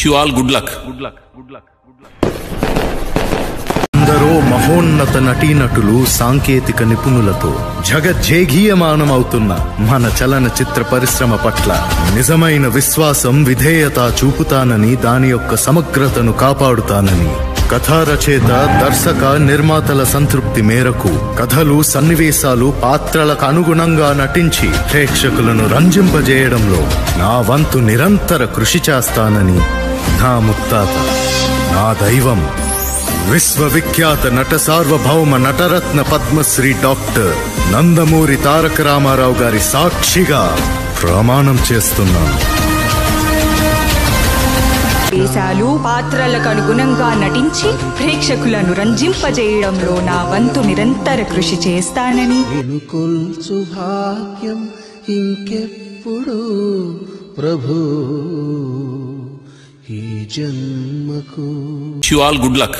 Wish you all good luck. ఎందరో మహోన్నత నటీనటులు సాంకేతిక నిపుణులతో జగజ్జేగీయమానమవుతున్న మన చలనచిత్ర పరిశ్రమ పట్ల నిజమైన విశ్వాసం విధేయత చూపుతానని, దాని యొక్క సమగ్రతను కాపాడుతానని కథా రచయిత, దర్శక, నిర్మాతల సంతృప్తి మేరకు కథలు, సన్నివేశాలు, పాత్రలకు అనుగుణంగా నటించి ప్రేక్షకులను రంజింపజేయడంలో నా వంతు నిరంతర కృషి చేస్తానని నా ముత్తాత, నా దైవం, విశ్వవిఖ్యాత నట సార్వభౌమ నటరత్న పద్మశ్రీ డాక్టర్ నందమూరి తారక రామారావు గారి సాక్షిగా ప్రమాణం చేస్తున్నాను. వేషాలు, పాత్రలకు అనుగుణంగా నటించి ప్రేక్షకులను రంజింపజేయడంలో నా వంతు నిరంతర కృషి చేస్తానని, కొల్చు భాగ్యం ఇంకెప్పుడు ప్రభు ఈ జన్మకు. Wish you all good luck.